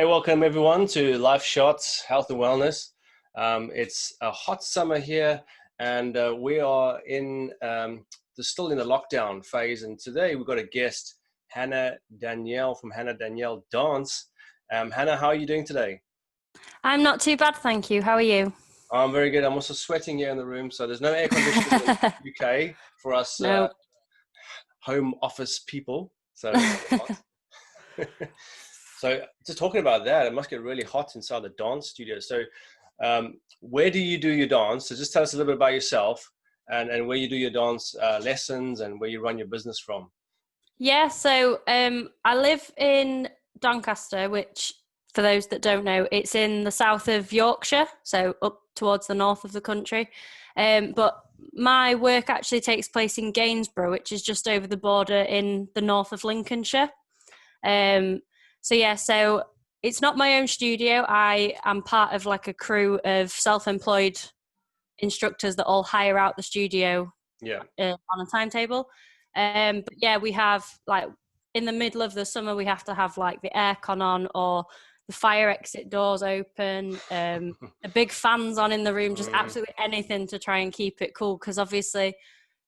Hey, welcome everyone to LifeShot Health and Wellness. It's a hot summer here, and we are still in the lockdown phase. And today we've got a guest, Hannah Danielle from Hannah Danielle Dance. Hannah, how are you doing today? I'm not too bad, thank you. How are you? I'm very good. I'm also sweating here in the room, so there's no air conditioning in the UK for us No. home office people. So it's a bit hot. So just talking about that, it must get really hot inside the dance studio. So where do you do your dance? So just tell us a little bit about yourself and where you do your dance lessons and where you run your business from. Yeah, so I live in Doncaster, which for those that don't know, it's in the south of Yorkshire, so up towards the north of the country. But my work actually takes place in Gainsborough, which is just over the border in the north of Lincolnshire. So it's not my own studio. I am part of like a crew of self-employed instructors that all hire out the studio Yeah. on a timetable. But yeah, we have like in the middle of the summer, we have to have like the aircon on or the fire exit doors open, the big fans on in the room, just absolutely anything to try and keep it cool. Because obviously,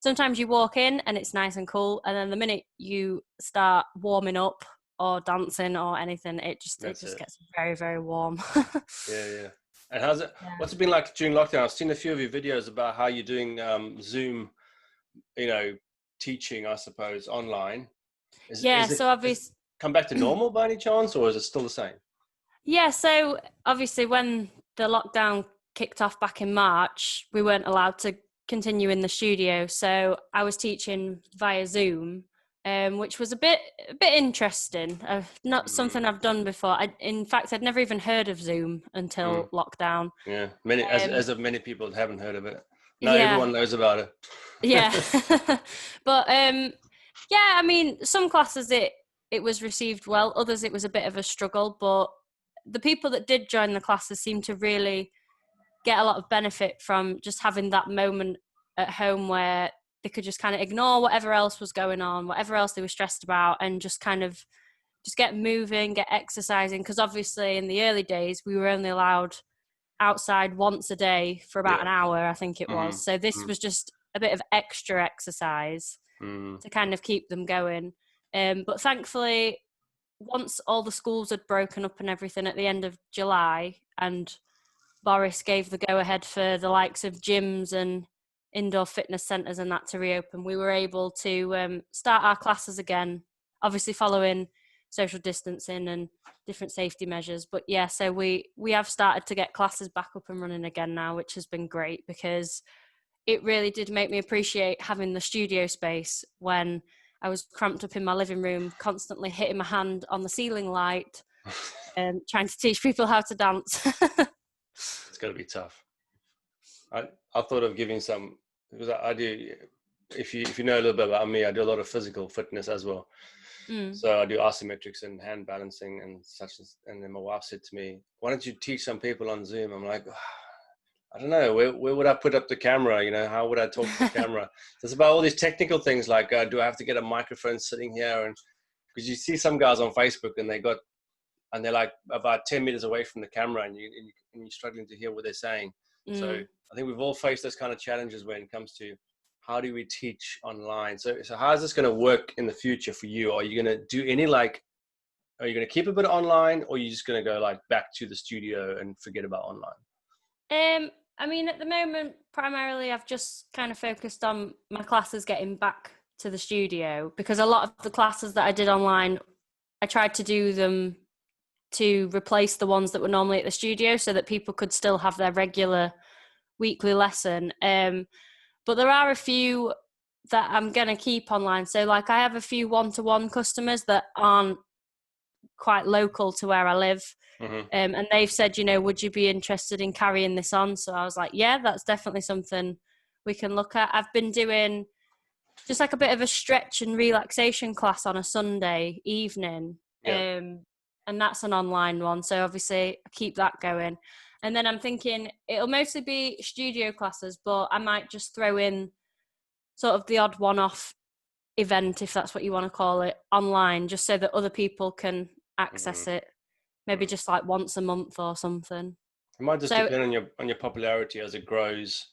sometimes you walk in and it's nice and cool, and then the minute you start warming up or dancing or anything, it just gets very, very warm. Yeah. And how's it? Yeah. What's it been like during lockdown? I've seen a few of your videos about how you're doing Zoom, teaching, I suppose, online. Yeah, Is so it obviously, come back to normal by any chance, or is it still the same? yeah, so obviously when the lockdown kicked off back in March, we weren't allowed to continue in the studio. So I was teaching via Zoom, which was a bit interesting. Not something I've done before. In fact, I'd never even heard of Zoom Mm. until lockdown. Yeah, many Um, as of many people haven't heard of it. Now yeah, everyone knows about it. yeah. But yeah, I mean, some classes it was received well, others it was a bit of a struggle, but the people that did join the classes seemed to really get a lot of benefit from just having that moment at home where they could just kind of ignore whatever else was going on, whatever else they were stressed about, and just kind of just get moving, get exercising. Because obviously in the early days we were only allowed outside once a day for about Yeah. an hour, I think it Mm-hmm. was. So this was just a bit of extra exercise Mm-hmm. to kind of keep them going. But thankfully, once all the schools had broken up and everything at the end of July, and Boris gave the go-ahead for the likes of gyms and indoor fitness centres and that to reopen, we were able to start our classes again, obviously following social distancing and different safety measures. But yeah, so we have started to get classes back up and running again now, which has been great because it really did make me appreciate having the studio space when I was cramped up in my living room, constantly hitting my hand on the ceiling light and trying to teach people how to dance. It's got to be tough. I thought of giving some because I do. If you know a little bit about me, I do a lot of physical fitness as well. Mm. So I do isometrics and hand balancing and such. And then my wife said to me, "Why don't you teach some people on Zoom?" I'm like, I don't know. Where would I put up the camera? How would I talk to the camera? So it's about all these technical things like, do I have to get a microphone sitting here? And because you see some guys on Facebook and they're like about 10 meters away from the camera and you're struggling to hear what they're saying. So Mm. I think we've all faced those kind of challenges when it comes to how do we teach online? So how is this going to work in the future for you? Are you going to do are you going to keep a bit online or are you just going to go like back to the studio and forget about online? I mean, at the moment, primarily, I've just kind of focused on my classes getting back to the studio because a lot of the classes that I did online, I tried to do them to replace the ones that were normally at the studio so that people could still have their regular weekly lesson. But there are a few that I'm going to keep online. So, like, I have a few one-to-one customers that aren't quite local to where I live. Mm-hmm. And they've said, would you be interested in carrying this on? So I was like, yeah, that's definitely something we can look at. I've been doing just like a bit of a stretch and relaxation class on a Sunday evening. Yeah. And that's an online one. So obviously I keep that going. And then I'm thinking it'll mostly be studio classes, but I might just throw in sort of the odd one-off event, if that's what you want to call it, online, just so that other people can access Mm-hmm. it. maybe just like once a month or something. It might just So depend on your popularity as it grows.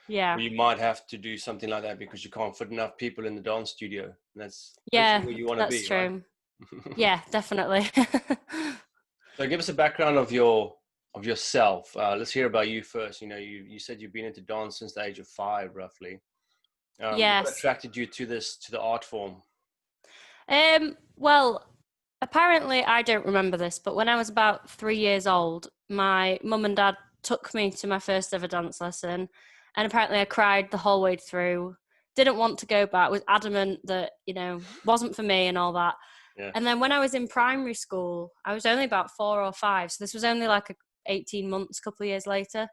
yeah, Or you might have to do something like that because you can't fit enough people in the dance studio. And that's hopefully yeah, where you want to that's be, right? true. Yeah, definitely. So give us a background of yourself. Let's hear about you first. You said you've been into dance since the age of 5, roughly. What Yes. attracted you to the art form? Well, apparently I don't remember this, but when I was about 3 years old, my mum and dad took me to my first ever dance lesson, and apparently I cried the whole way through. Didn't want to go back, was adamant that, wasn't for me and all that. Yeah. And then when I was in primary school, I was only about 4 or 5. So this was only like 18 months, a couple of years later.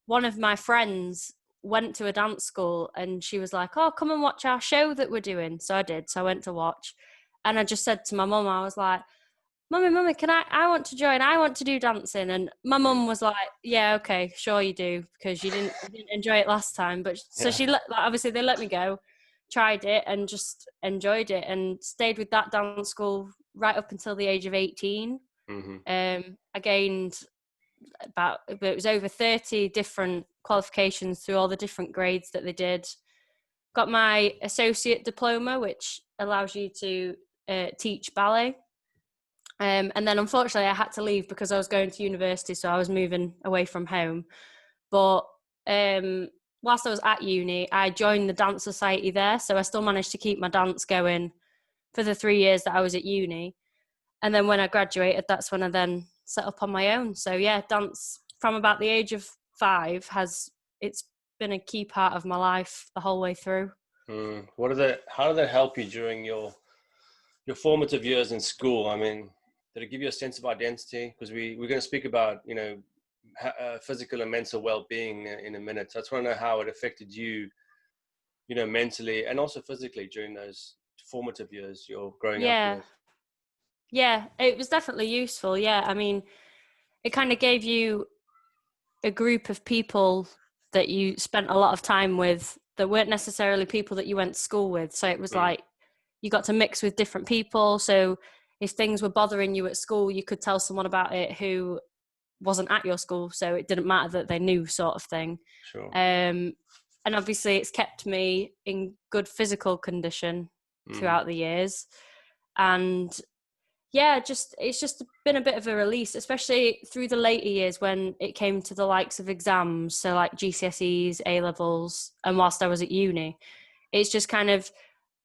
One of my friends went to a dance school and she was like, oh, come and watch our show that we're doing. So I did. So I went to watch. And I just said to my mum, I was like, Mummy, can I want to join. I want to do dancing. And my mum was like, yeah, okay, sure you do, because you didn't enjoy it last time. But so Yeah. she obviously they let me go, tried it and just enjoyed it and stayed with that dance school right up until the age of 18. Mm-hmm. I gained it was over 30 different qualifications through all the different grades that they did. Got my associate diploma, which allows you to teach ballet. And then unfortunately I had to leave because I was going to university, so I was moving away from home. But whilst I was at uni, I joined the dance society there, so I still managed to keep my dance going for the 3 years that I was at uni. And then when I graduated, that's when I then set up on my own. So yeah, dance from about the age of 5 it's been a key part of my life the whole way through. How did that help you during your formative years in school? I mean, did it give you a sense of identity? Because we're going to speak about physical and mental well-being in a minute. So I just want to know how it affected you, mentally and also physically during those formative years, your growing up Yeah. years. Yeah, it was definitely useful. Yeah, I mean, it kind of gave you a group of people that you spent a lot of time with that weren't necessarily people that you went to school with. So it was like you got to mix with different people. So if things were bothering you at school, you could tell someone about it who wasn't at your school. So it didn't matter that they knew, sort of thing. Sure. And obviously, it's kept me in good physical condition throughout the years. And yeah, it's just been a bit of a release, especially through the later years when it came to the likes of exams, so like GCSEs, A levels, and whilst I was at uni, it's just kind of,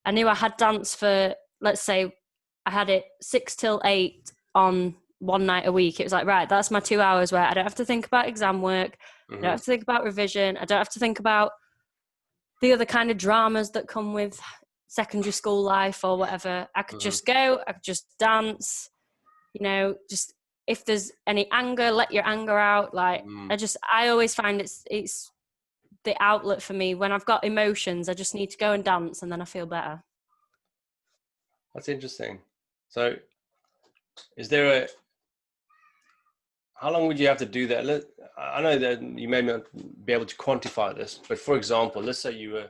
I knew I had dance for, let's say, I had it 6 till 8 on one night a week. It was like, right, that's my 2 hours where I don't have to think about exam work, I don't have to think about revision, I don't have to think about the other kind of dramas that come with secondary school life or whatever. I could just go, I could just dance, just if there's any anger, let your anger out. Like I always find it's the outlet for me. When I've got emotions, I just need to go and dance and then I feel better. That's interesting. So is there how long would you have to do that? I know that you may not be able to quantify this, but for example, let's say you were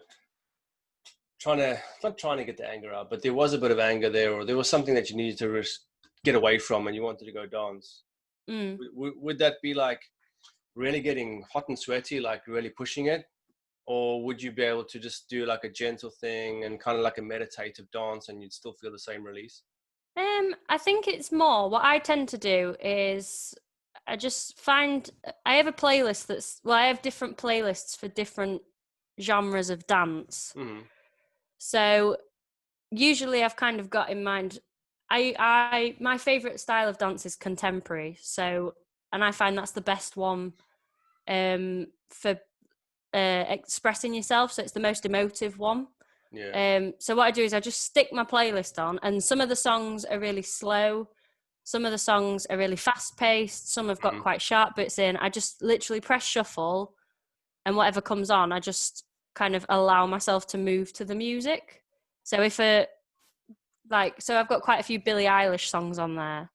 not trying to get the anger out, but there was a bit of anger there, or there was something that you needed to get away from and you wanted to go dance. Would that be like really getting hot and sweaty, like really pushing it? Or would you be able to just do like a gentle thing and kind of like a meditative dance and you'd still feel the same release? I think it's more what I tend to do is I just find I have a playlist I have different playlists for different genres of dance. So usually I've kind of got in mind, my favorite style of dance is contemporary. So, and I find that's the best one for expressing yourself. So it's the most emotive one. Yeah. So what I do is I just stick my playlist on, and some of the songs are really slow, some of the songs are really fast paced, some have got quite sharp bits in. I just literally press shuffle, and whatever comes on, I just kind of allow myself to move to the music. So so I've got quite a few Billie Eilish songs on there.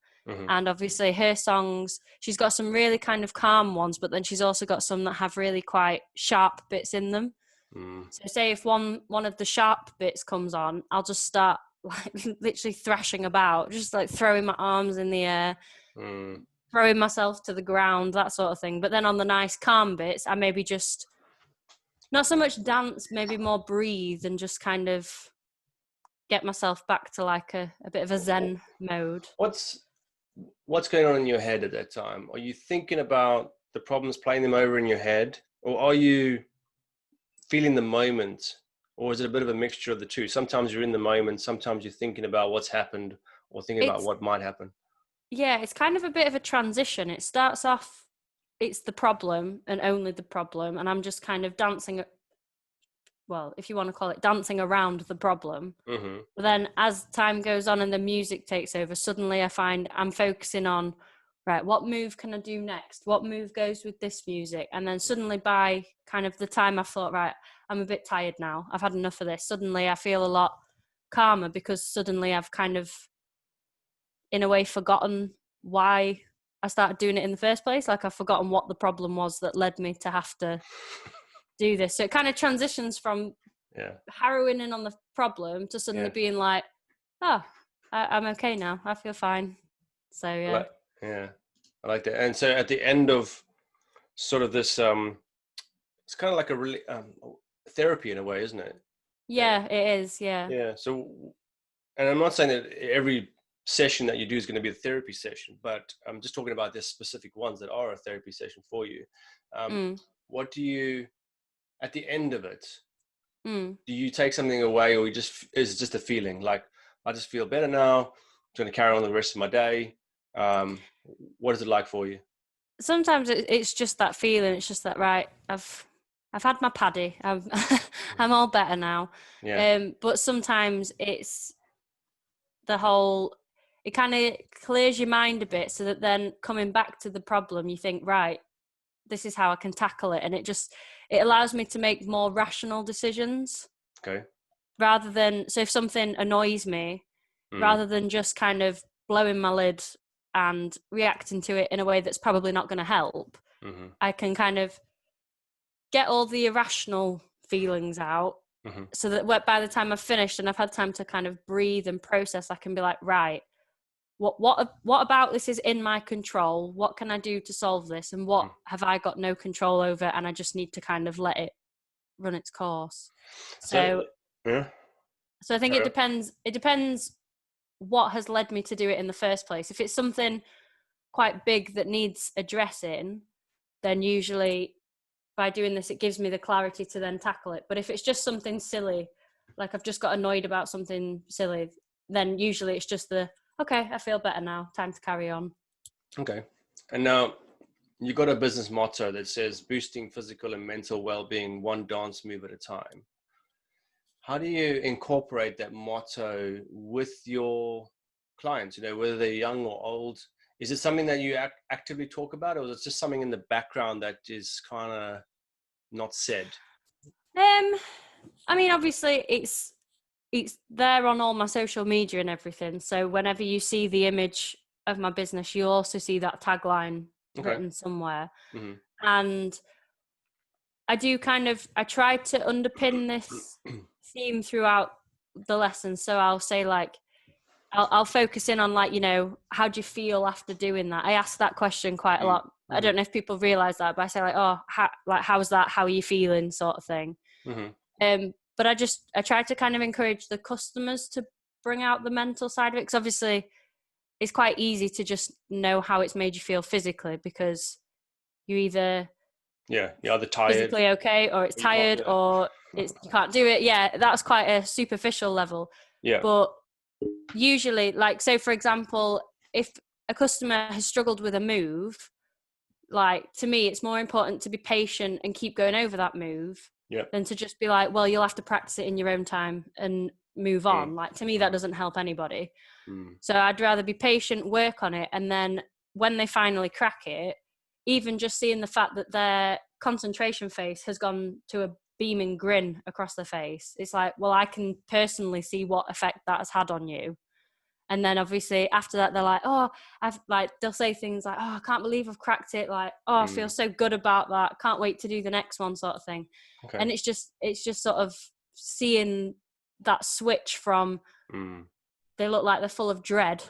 And obviously her songs, she's got some really kind of calm ones, but then she's also got some that have really quite sharp bits in them. So say if one of the sharp bits comes on, I'll just start like literally thrashing about, just like throwing my arms in the air, throwing myself to the ground, that sort of thing. But then on the nice calm bits, I maybe just not so much dance, maybe more breathe and just kind of get myself back to like a bit of a zen mode. What's going on in your head at that time? Are you thinking about the problems, playing them over in your head, or are you feeling the moment, or is it a bit of a mixture of the two? Sometimes you're in the moment, sometimes you're thinking about what's happened or thinking about what might happen. Yeah, it's kind of a bit of a transition. It starts off, it's the problem and only the problem, and I'm just kind of dancing, well, if you want to call it dancing around the problem. Mm-hmm. But then as time goes on and the music takes over, suddenly I find I'm focusing on, right, what move can I do next? What move goes with this music? And then suddenly by kind of the time I thought, right, I'm a bit tired now, I've had enough of this, suddenly I feel a lot calmer because suddenly I've kind of, in a way, forgotten why I started doing it in the first place. Like I've forgotten what the problem was that led me to have to do this. So it kind of transitions from harrowing in on the problem to suddenly being like, oh, I'm okay now. I feel fine. So I like that. And so at the end of sort of this, it's kind of like a really therapy in a way, isn't it? Yeah, it is. Yeah. Yeah. So, and I'm not saying that every session that you do is going to be a therapy session, but I'm just talking about the specific ones that are a therapy session for you. What do you, at the end of it, do you take something away, or is it just a feeling like, I just feel better now, I'm going to carry on the rest of my day? What is it like for you? Sometimes it's just that feeling. It's just that, right, I've had my paddy. I'm all better now. Yeah. But sometimes it's the whole, it kind of clears your mind a bit so that then coming back to the problem, you think, right, this is how I can tackle it. And it allows me to make more rational decisions. Okay. Rather than, so if something annoys me, rather than just kind of blowing my lid and reacting to it in a way that's probably not going to help, I can kind of get all the irrational feelings out so that by the time I've finished and I've had time to kind of breathe and process, I can be like, right, what about this is in my control? What can I do to solve this? And what have I got no control over? And I just need to kind of let it run its course. So I think it depends what has led me to do it in the first place. If it's something quite big that needs addressing, then usually by doing this, it gives me the clarity to then tackle it. But if it's just something silly, like I've just got annoyed about something silly, then usually it's just okay, I feel better now, time to carry on. Okay. And now you got a business motto that says boosting physical and mental well-being, one dance move at a time. How do you incorporate that motto with your clients, whether they're young or old? Is it something that you actively talk about, or is it just something in the background that is kind of not said? I mean, obviously it's there on all my social media and everything. So whenever you see the image of my business, you also see that tagline written somewhere. And I try to underpin this theme throughout the lesson. So I'll say I'll focus in on how do you feel after doing that? I ask that question quite a lot. I don't know if people realize that, but I say how's that? How are you feeling? Sort of thing. But I try to kind of encourage the customers to bring out the mental side of it. Because obviously it's quite easy to just know how it's made you feel physically, because you're either tired, physically okay, or it's tired, or you can't do it. Yeah, that's quite a superficial level. Yeah. But usually, so for example, if a customer has struggled with a move, to me, it's more important to be patient and keep going over that move than to just be like, well, you'll have to practice it in your own time and move on. To me, that doesn't help anybody. So I'd rather be patient, work on it, and then when they finally crack it, even just seeing the fact that their concentration face has gone to a beaming grin across their face, it's like, well, I can personally see what effect that has had on you. And then obviously after that, they're like, oh, they'll say things like, oh, I can't believe I've cracked it. I feel so good about that. Can't wait to do the next one, sort of thing. Okay. And it's just sort of seeing that switch from they look like they're full of dread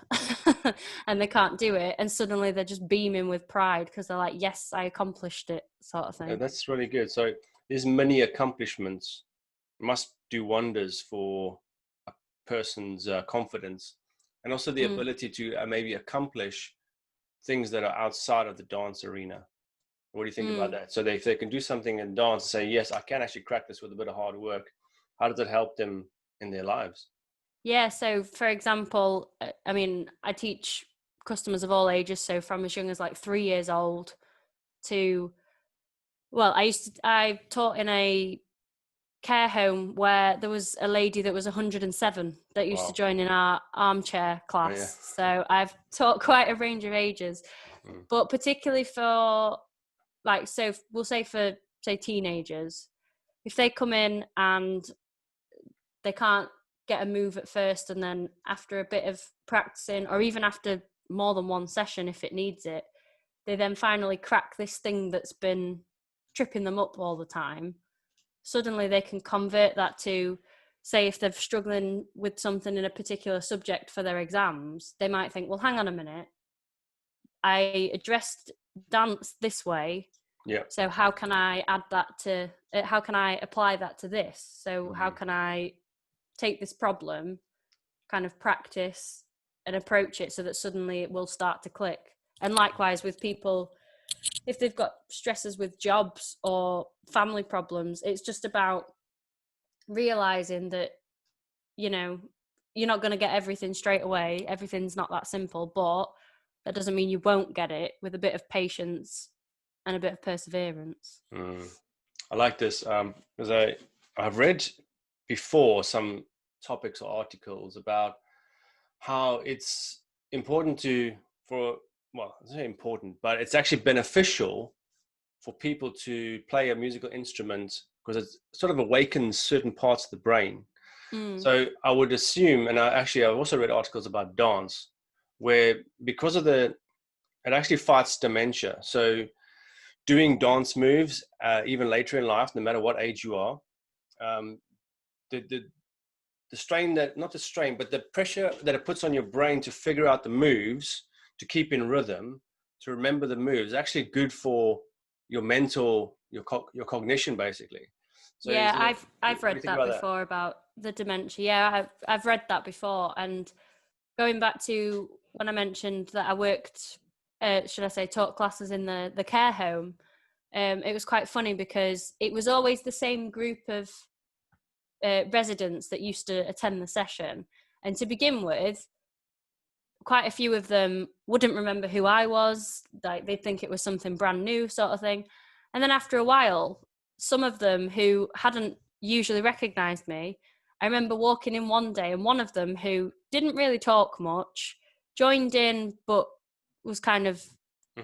and they can't do it, and suddenly they're just beaming with pride because they're like, yes, I accomplished it, sort of thing. Yeah, that's really good. So these many accomplishments must do wonders for a person's confidence, and also the ability to maybe accomplish things that are outside of the dance arena. What do you think about that? So if they can do something in dance and say, yes, I can actually crack this with a bit of hard work, how does it help them in their lives? Yeah, so for example, I mean, I teach customers of all ages, so from as young as like 3 years old to, well, I taught in a care home where there was a lady that was 107 that used to Wow. join in our armchair Oh, yeah. class. So I've taught quite a range of ages, but particularly for, like, so we'll say for, say, teenagers, if they come in and they can't get a move at first, and then after a bit of practicing, or even after more than one session if it needs it, they then finally crack this thing that's been tripping them up all the time. Suddenly they can convert that to, say, if they're struggling with something in a particular subject for their exams, they might think, well, hang on a minute, I addressed dance this way, Yeah. so how can I add that to, how can I apply that to this? So how can I take this problem, kind of practice and approach it so that suddenly it will start to click? And likewise with people, if they've got stresses with jobs or family problems, it's just about realizing that, you know, you're not going to get everything straight away. Everything's not that simple, but that doesn't mean you won't get it with a bit of patience and a bit of perseverance. I like this because I've read before some topics or articles about how it's important it's not important, but it's actually beneficial for people to play a musical instrument because it sort of awakens certain parts of the brain. So I would assume, and I've also read articles about dance, where because of it actually fights dementia. So doing dance moves, even later in life, no matter what age you are, um, the strain that, not the strain, but the pressure that it puts on your brain to figure out the moves, to keep in rhythm, to remember the moves, actually good for your mental, your cognition, basically. So Yeah, what I've do you read think that about that? before about the dementia. Yeah, I've read that before. And going back to when I mentioned that I worked, should I say, taught classes in the care home, it was quite funny because it was always the same group of residents that used to attend the session. And to begin with, quite a few of them wouldn't remember who I was. Like, they'd think it was something brand new, sort of thing. And then after a while, some of them who hadn't usually recognized me, I remember walking in one day, and one of them, who didn't really talk much, joined in but was kind of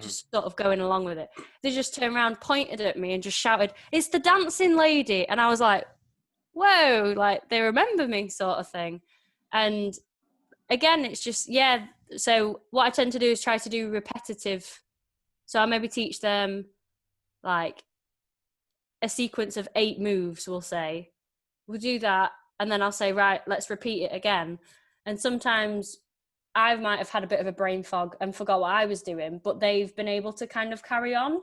just sort of going along with it. They just turned around, pointed at me and just shouted, "It's the dancing lady." And I was like, whoa, like, they remember me, sort of thing. And again, it's just, yeah. So what I tend to do is try to do repetitive. So I maybe teach them like a sequence of 8 moves, we'll say. We'll do that, and then I'll say, right, let's repeat it again. And sometimes I might have had a bit of a brain fog and forgot what I was doing, but they've been able to kind of carry on.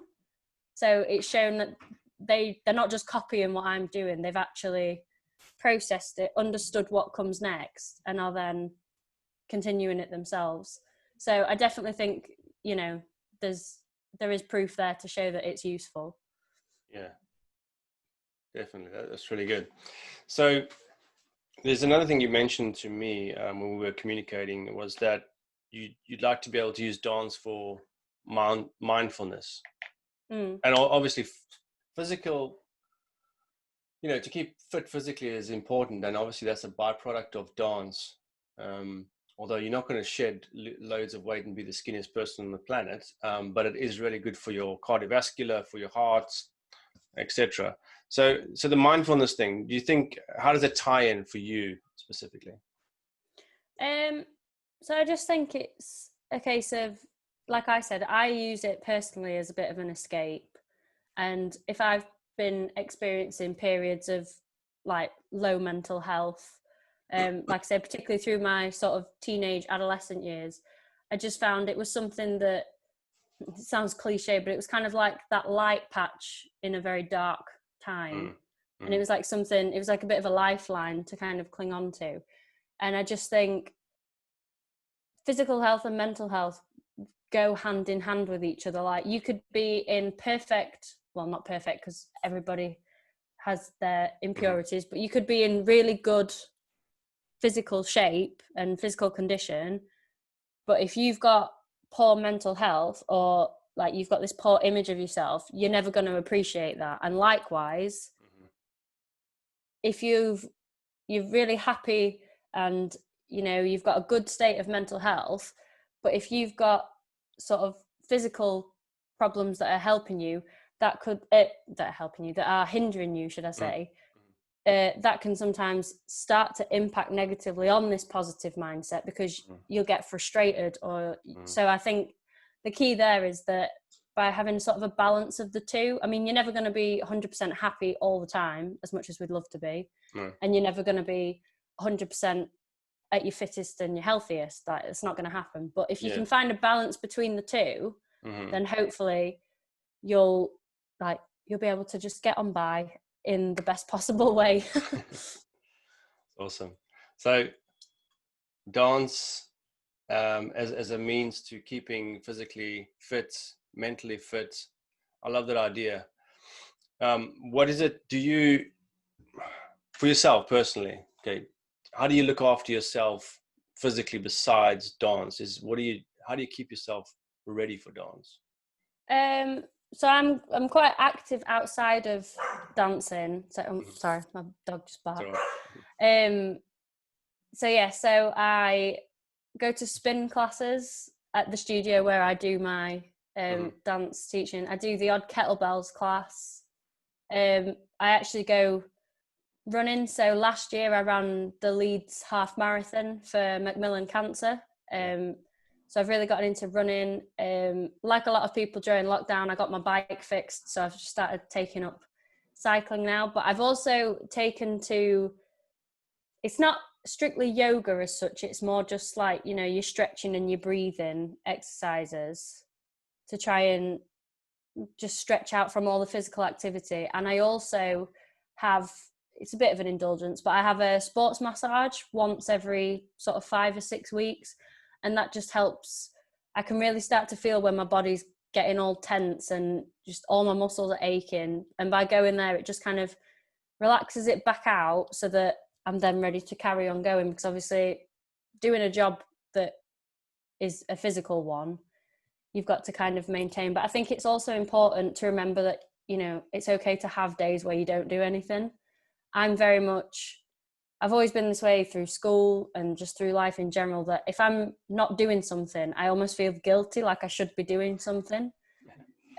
So it's shown that they're not just copying what I'm doing, they've actually processed it, understood what comes next, and are then continuing it themselves. So I definitely think, you know, there is proof there to show that it's useful. Yeah, definitely. That's really good. So there's another thing you mentioned to me when we were communicating, was that you'd like to be able to use dance for mindfulness. And obviously physical, to keep fit physically is important, and obviously that's a byproduct of dance. Although you're not going to shed loads of weight and be the skinniest person on the planet, but it is really good for your cardiovascular, for your heart, etc. So the mindfulness thing, do you think, how does it tie in for you specifically? So I just think it's a case of, like I said, I use it personally as a bit of an escape. And if I've been experiencing periods of like low mental health, like I said, particularly through my sort of teenage adolescent years, I just found it was something that, it sounds cliche, but it was kind of like that light patch in a very dark time. And it was like something, it was like a bit of a lifeline to kind of cling on to. And I just think physical health and mental health go hand in hand with each other. Like you could be in perfect, well, not perfect because everybody has their impurities, but you could be in really good physical shape and physical condition, but if you've got poor mental health, or like you've got this poor image of yourself, you're never going to appreciate that. And likewise, if you're really happy and you know you've got a good state of mental health, but if you've got sort of physical problems that are helping you, that are hindering you, should I say, that can sometimes start to impact negatively on this positive mindset, because you'll get frustrated. Or so I think the key there is that by having sort of a balance of the two, I mean, you're never going to be 100% happy all the time, as much as we'd love to be, and you're never going to be 100% at your fittest and your healthiest. That it's not going to happen. But if you can find a balance between the two, then hopefully you'll be able to just get on by in the best possible way. Awesome. So dance as a means to keeping physically fit, mentally fit. I love that idea. What is it, do you, for yourself personally, okay, how do you look after yourself physically besides dance? How do you keep yourself ready for dance? So I'm quite active outside of dancing. So sorry, my dog just barked. So I go to spin classes at the studio where I do my dance teaching. I do the odd kettlebells class. I actually go running. So last year I ran the Leeds half marathon for Macmillan Cancer. So I've really gotten into running. Like a lot of people during lockdown, I got my bike fixed. So I've just started taking up cycling now. But I've also taken to, it's not strictly yoga as such. It's more just like, you know, your stretching and your breathing exercises to try and just stretch out from all the physical activity. And I also have, it's a bit of an indulgence, but I have a sports massage once every sort of 5 or 6 weeks. And that just helps. I can really start to feel when my body's getting all tense and just all my muscles are aching. And by going there, it just kind of relaxes it back out so that I'm then ready to carry on going. Because obviously doing a job that is a physical one, you've got to kind of maintain. But I think it's also important to remember that, you know, it's okay to have days where you don't do anything. I've always been this way through school and just through life in general, that if I'm not doing something, I almost feel guilty, like I should be doing something.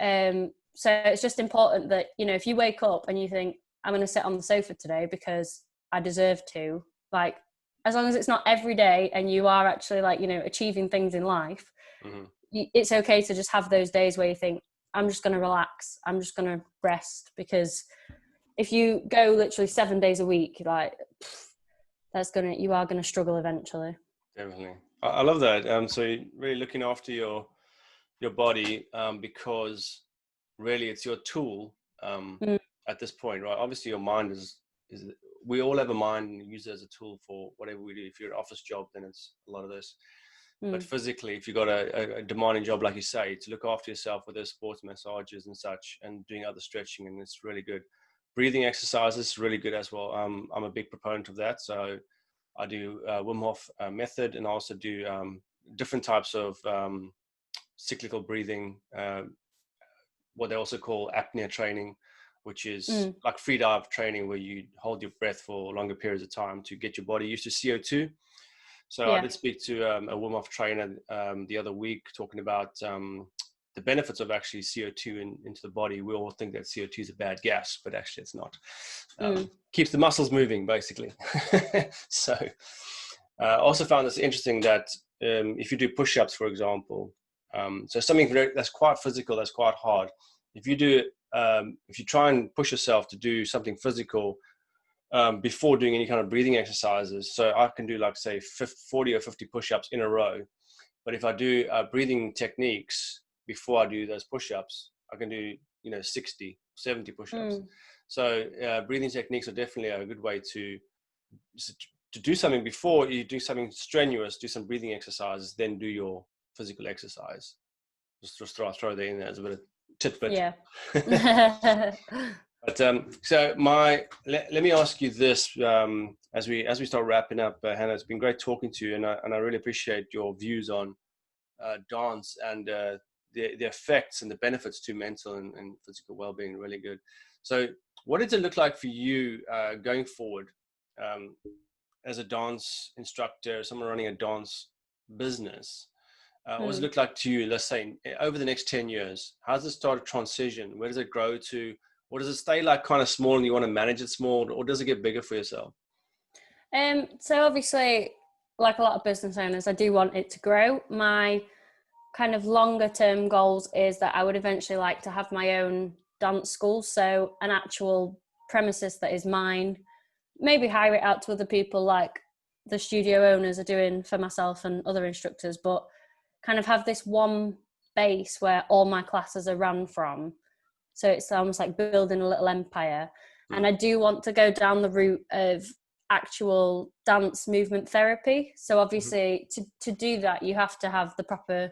So it's just important that, you know, if you wake up and you think, I'm going to sit on the sofa today because I deserve to, like, as long as it's not every day and you are actually, like, you know, achieving things in life, it's okay to just have those days where you think, I'm just going to relax, I'm just going to rest. Because if you go literally 7 days a week, like, you are gonna struggle eventually. Definitely. I love that. So you're really looking after your body, because really it's your tool at this point, right? Obviously your mind is we all have a mind and use it as a tool for whatever we do. If you're an office job, then it's a lot of this. But physically, if you've got a demanding job, like you say, to look after yourself with those sports massages and such, and doing other stretching, and it's really good. Breathing exercises is really good as well. I'm a big proponent of that. So I do Wim Hof method, and I also do different types of cyclical breathing, what they also call apnea training, which is like free dive training, where you hold your breath for longer periods of time to get your body used to CO2. So I did speak to a Wim Hof trainer the other week, talking about the benefits of actually CO2 into the body. We all think that CO2 is a bad gas, but actually it's not. Keeps the muscles moving, basically. So I also found this interesting that if you do push-ups, for example, so something that's quite physical, that's quite hard. If you try and push yourself to do something physical, before doing any kind of breathing exercises. So I can do like say 40 or 50 push-ups in a row. But if I do breathing techniques before I do those push-ups, I can do 60, 70 push-ups. So breathing techniques are definitely a good way to do something before you do something strenuous. Do some breathing exercises, then do your physical exercise. Just throw that in there as a bit of tidbit. Yeah. But so let me ask you this as we start wrapping up, Hannah. It's been great talking to you, and I really appreciate your views on dance and the effects and the benefits to mental and physical well-being. Really good. So, what does it look like for you going forward as a dance instructor, someone running a dance business? What does it look like to you, let's say, over the next 10 years? How does it start to transition? Where does it grow to? Or does it stay like kind of small and you want to manage it small? Or does it get bigger for yourself? So obviously, like a lot of business owners, I do want it to grow. My kind of longer term goals is that I would eventually like to have my own dance school. So an actual premises that is mine, maybe hire it out to other people like the studio owners are doing for myself and other instructors, but kind of have this one base where all my classes are run from. So it's almost like building a little empire. And I do want to go down the route of actual dance movement therapy. So obviously to do that, you have to have the proper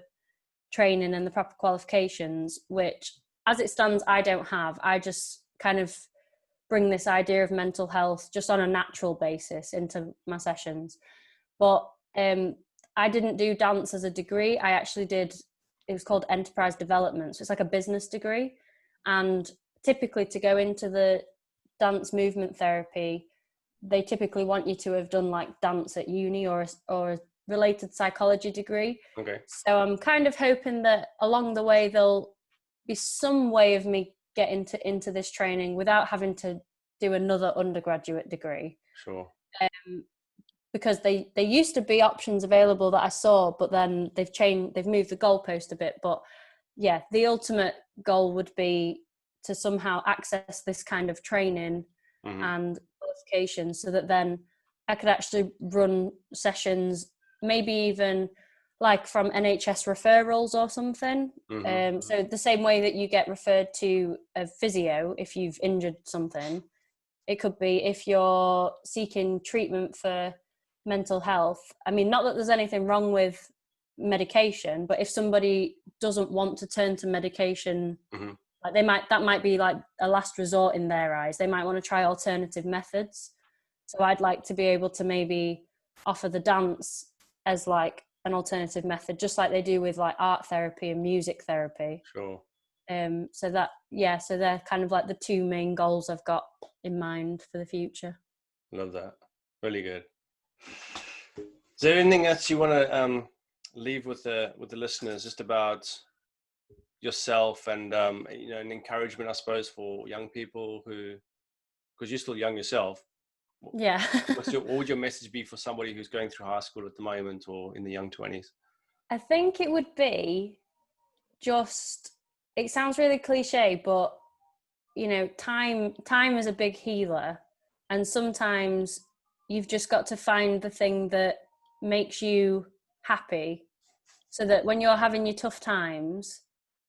training and the proper qualifications, which as it stands, I don't have. I just kind of bring this idea of mental health just on a natural basis into my sessions. But I didn't do dance as a degree. I actually did, it was called enterprise development. So it's like a business degree. And typically to go into the dance movement therapy, they typically want you to have done like dance at uni or a related psychology degree. Okay. So I'm kind of hoping that along the way there'll be some way of me getting into this training without having to do another undergraduate degree. Sure. Because they used to be options available that I saw, but then they've moved the goalpost a bit. But yeah, the ultimate goal would be to somehow access this kind of training and qualification so that then I could actually run sessions, maybe even like from NHS referrals or something. So the same way that you get referred to a physio if you've injured something, it could be if you're seeking treatment for mental health. I mean, not that there's anything wrong with medication, but if somebody doesn't want to turn to medication, like that might be like a last resort in their eyes. They might want to try alternative methods. So I'd like to be able to maybe offer the dance as like an alternative method, just like they do with like art therapy and music therapy. Sure. So they're kind of like the two main goals I've got in mind for the future. Love that. Really good. Is there anything else you want to leave with the listeners, just about yourself and an encouragement, I suppose, for young people because you're still young yourself? Yeah. What would your message be for somebody who's going through high school at the moment or in the young 20s? I think it would be just, it sounds really cliche, but time is a big healer, and sometimes you've just got to find the thing that makes you happy, so that when you're having your tough times,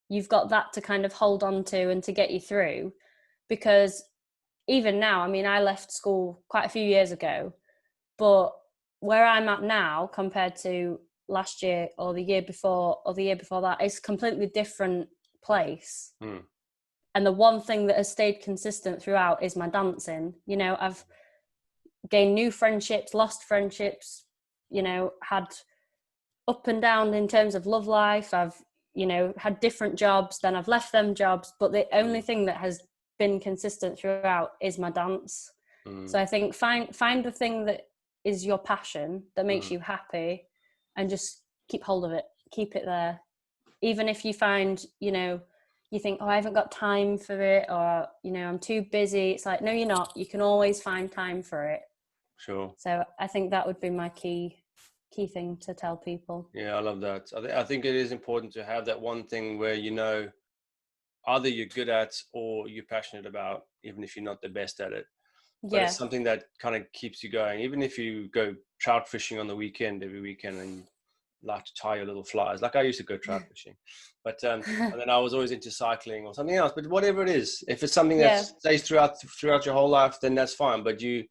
you've got that to kind of hold on to and to get you through. Because even now, I mean, I left school quite a few years ago, but where I'm at now compared to last year or the year before or the year before that is a completely different place. And the one thing that has stayed consistent throughout is my dancing. I've gained new friendships, lost friendships, had up and down in terms of love life. I've, had different jobs, then I've left them jobs. But the only thing that has been consistent throughout is my dance. So I think find the thing that is your passion, that makes you happy, and just keep hold of it, keep it there. Even if you find, you think, oh, I haven't got time for it, or, I'm too busy. It's like, no, you're not. You can always find time for it. Sure. So I think that would be my key thing to tell people. Yeah, I love that. I think it is important to have that one thing where, either you're good at or you're passionate about, even if you're not the best at it. but it's Yeah. something that kind of keeps you going. Even if you go trout fishing on the weekend, every weekend, and you like to tie your little flies, like I used to go trout fishing, but and then I was always into cycling or something else. But whatever it is, if it's something that Yeah. stays throughout your whole life, then that's fine. But you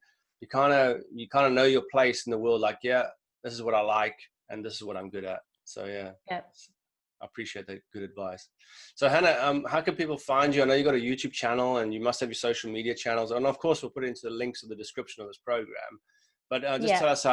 kind of know your place in the world. Like, yeah, this is what I like, and this is what I'm good at. So yeah. Yeah. I appreciate that. Good advice. So Hannah, how can people find you? I know you got a YouTube channel and you must have your social media channels. And of course, we'll put it into the links of the description of this program. But just Yeah. tell us,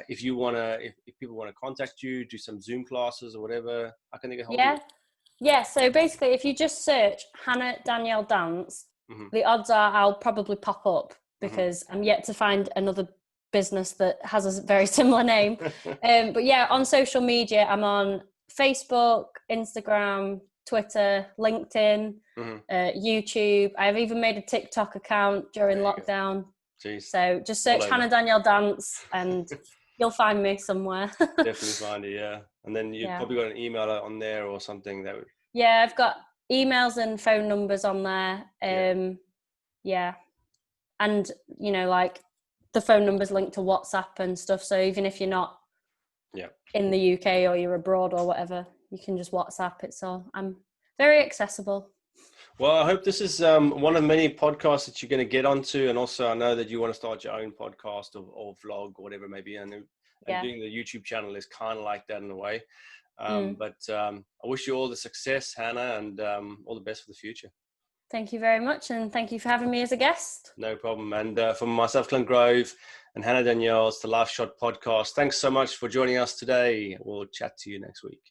if you want to, if people want to contact you, do some Zoom classes or whatever, how can they get hold of Yeah. you? Yeah. So basically, if you just search Hannah Danielle Dance, Mm-hmm. the odds are I'll probably pop up Mm-hmm. because I'm yet to find another business that has a very similar name. But yeah, on social media, I'm on Facebook, Instagram, Twitter, LinkedIn, Mm-hmm. YouTube. I've even made a TikTok account during lockdown. Jeez. So just All search over. Hannah Danielle Dance and you'll find me somewhere. Definitely find it, yeah. And then you've Yeah. probably got an email on there or something that would. Yeah, I've got emails and phone numbers on there. Yeah. And, you know, like the phone number's linked to WhatsApp and stuff. So even if you're not in the UK or you're abroad or whatever, you can just WhatsApp it. So I'm very accessible. Well, I hope this is one of many podcasts that you're going to get onto. And also, I know that you want to start your own podcast or vlog or whatever it may be. And doing the YouTube channel is kind of like that in a way. But I wish you all the success, Hannah, and all the best for the future. Thank you very much. And thank you for having me as a guest. No problem. And from myself, Clint Grove, and Hannah Danielle, it's the LifeShot podcast. Thanks so much for joining us today. We'll chat to you next week.